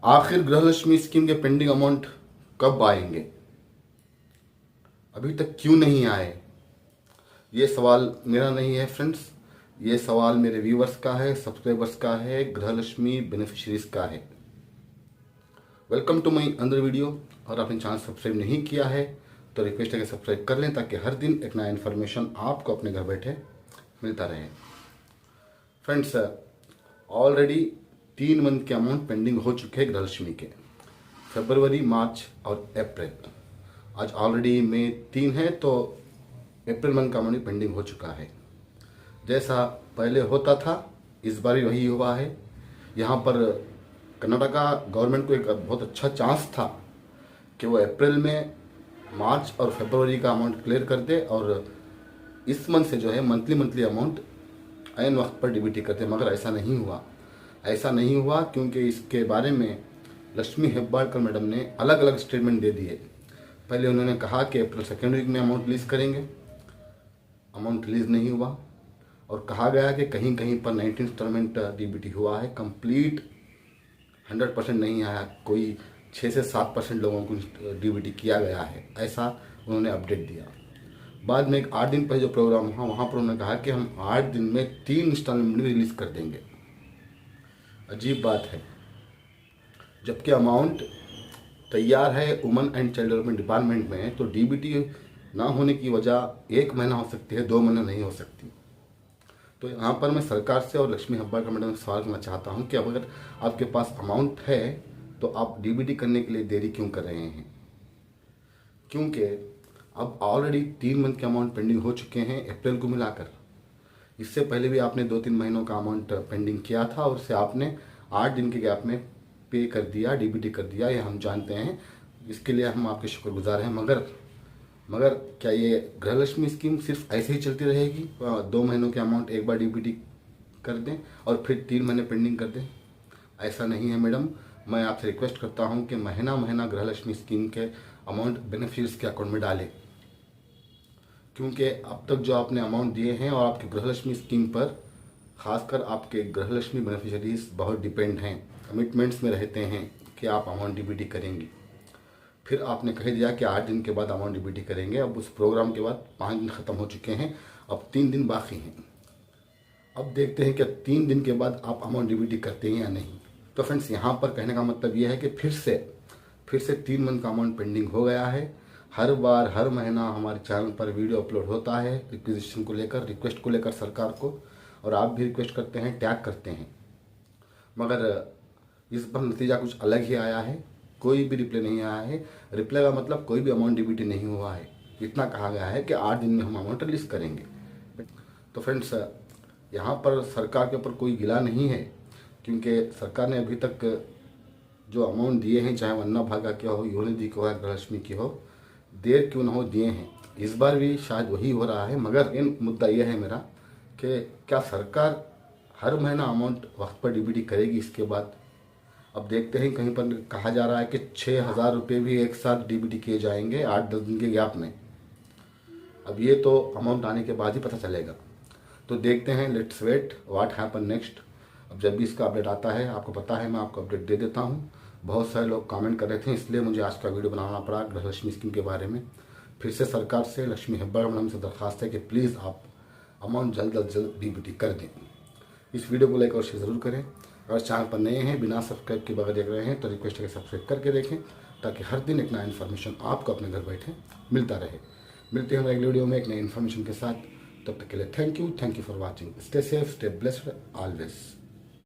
आखिर गृहलक्ष्मी स्कीम के pending amount कब आएंगे, अभी तक क्यों नहीं आए? ये सवाल मेरा नहीं है फ्रेंड्स, ये सवाल मेरे व्यूवर्स का है, सब्सक्राइबर्स का है, गृहलक्ष्मी बेनिफिशरीज का है। वेलकम टू माई अंदर वीडियो। और आपने चैनल सब्सक्राइब नहीं किया है तो रिक्वेस्ट है कि सब्सक्राइब कर लें, ताकि हर दिन एक नया इन्फॉर्मेशन आपको अपने घर बैठे मिलता रहे। फ्रेंड्स, ऑलरेडी 3 मंथ के अमाउंट पेंडिंग हो चुके हैं गृहलक्ष्मी के, फरवरी, मार्च और अप्रैल। आज ऑलरेडी मई 3 है तो अप्रैल मंथ का अमाउंट पेंडिंग हो चुका है। जैसा पहले होता था इस बार भी वही हुआ है। यहाँ पर कर्नाटका गवर्नमेंट को एक बहुत अच्छा चांस था कि वो अप्रैल में मार्च और फरवरी का अमाउंट क्लियर कर दे और इस मंथ से जो है मंथली अमाउंट ऐन वक्त पर डीबीटी करते, मगर ऐसा नहीं हुआ। ऐसा नहीं हुआ क्योंकि इसके बारे में लक्ष्मी हेब्बाळकर मैडम ने अलग अलग स्टेटमेंट दे दिए। पहले उन्होंने कहा कि अप्रैल सेकेंड वीक में अमाउंट रिलीज़ करेंगे, अमाउंट रिलीज़ नहीं हुआ। और कहा गया कि कहीं कहीं पर 19 इंस्टॉलमेंट डीबीटी हुआ है, कंप्लीट 100% नहीं आया, कोई 6 से 7% लोगों को डीबीटी किया गया है, ऐसा उन्होंने अपडेट दिया। बाद में एक 8 दिन पहले जो प्रोग्राम हुआ वहाँ पर उन्होंने कहा कि हम 8 दिन में 3 इंस्टॉलमेंट रिलीज़ कर देंगे। अजीब बात है, जबकि अमाउंट तैयार है women and child development department में, तो डीबीटी ना होने की वजह 1 महीना हो सकती है, 2 महीना नहीं हो सकती। तो यहाँ पर मैं सरकार से और लक्ष्मी हेब्बाळकर मैडम से सवाल करना चाहता हूँ कि अब अगर आपके पास अमाउंट है तो आप डीबीटी करने के लिए देरी क्यों कर रहे हैं? क्योंकि अब ऑलरेडी 3 मंथ के अमाउंट पेंडिंग हो चुके हैं अप्रैल को मिलाकर। इससे पहले भी आपने 2-3 महीनों का अमाउंट पेंडिंग किया था और उससे आपने 8 दिन के गैप में पे कर दिया, डीबीटी कर दिया, ये हम जानते हैं। इसके लिए हम आपके शुक्रगुजार हैं। मगर क्या ये गृहलक्ष्मी स्कीम सिर्फ ऐसे ही चलती रहेगी? 2 महीनों के अमाउंट एक बार डीबीटी कर दें और फिर 3 महीने पेंडिंग कर दें? ऐसा नहीं है मैडम। मैं आपसे रिक्वेस्ट करता हूं कि महीना गृहलक्ष्मी स्कीम के अमाउंट बेनिफिशियरीज के अकाउंट में डालें, क्योंकि अब तक जो आपने अमाउंट दिए हैं और आपके गृहलक्ष्मी स्कीम पर खासकर आपके गृहलक्ष्मी बेनिफिशियरीज बहुत डिपेंड हैं, कमिटमेंट्स में रहते हैं कि आप अमाउंट डीबीटी करेंगी। फिर आपने कह दिया कि 8 दिन के बाद अमाउंट डीबीटी करेंगे। अब उस प्रोग्राम के बाद 5 दिन ख़त्म हो चुके हैं, अब 3 दिन बाकी हैं। अब देखते हैं कि 3 दिन के बाद आप अमाउंट डीबीटी करते हैं या नहीं। तो फ्रेंड्स, यहाँ पर कहने का मतलब यह है कि फिर से 3 मंथ का अमाउंट पेंडिंग हो गया है। हर बार हर महीना हमारे चैनल पर वीडियो अपलोड होता है रिक्वेजिशन को लेकर, रिक्वेस्ट को लेकर सरकार को, और आप भी रिक्वेस्ट करते हैं, टैग करते हैं, मगर इस पर नतीजा कुछ अलग ही आया है। कोई भी रिप्लाई नहीं आया है। रिप्लाई का मतलब कोई भी अमाउंट डीबीटी नहीं हुआ है। इतना कहा गया है कि 8 दिन में हम अमाउंट रिलीज करेंगे। तो फ्रेंड्स, यहाँ पर सरकार के ऊपर कोई गिला नहीं है, क्योंकि सरकार ने अभी तक जो अमाउंट दिए हैं, चाहे वो अन्ना भाग्य के हो, योनिधि की हो या गृहलक्ष्मी की हो, देर क्यों ना हो दिए हैं। इस बार भी शायद वही हो रहा है। मगर इन मुद्दा यह है मेरा कि क्या सरकार हर महीना अमाउंट वक्त पर डीबीटी करेगी इसके बाद? अब देखते हैं, कहीं पर कहा जा रहा है कि 6,000 रुपये भी एक साथ डीबीटी किए जाएंगे 8-10 दिन के गैप में। अब ये तो अमाउंट आने के बाद ही पता चलेगा। तो देखते हैं, let's wait what happen next. अब जब भी इसका अपडेट आता है, आपको पता है, मैं आपको अपडेट दे देता हूँ। बहुत सारे लोग कमेंट कर रहे थे, इसलिए मुझे आज का वीडियो बनाना पड़ा गृहलक्ष्मी स्कीम के बारे में। फिर से सरकार से, लक्ष्मी हेब्बाळकर मैडम से दरख्वास्त है कि प्लीज़ आप अमाउंट जल्द अज जल्द डीबीटी कर दें। इस वीडियो को लाइक और शेयर ज़रूर करें। अगर चैनल पर नए हैं, बिना सब्सक्राइब के बगैर देख रहे हैं, तो रिक्वेस्ट है कि सब्सक्राइब करके देखें, ताकि हर दिन एक नया इन्फॉर्मेशन आपको अपने घर बैठे मिलता रहे। मिलते हैं अगले वीडियो में एक नए इन्फॉर्मेशन के साथ। तब तक के लिए thank you for watching. Stay safe, stay blessed always.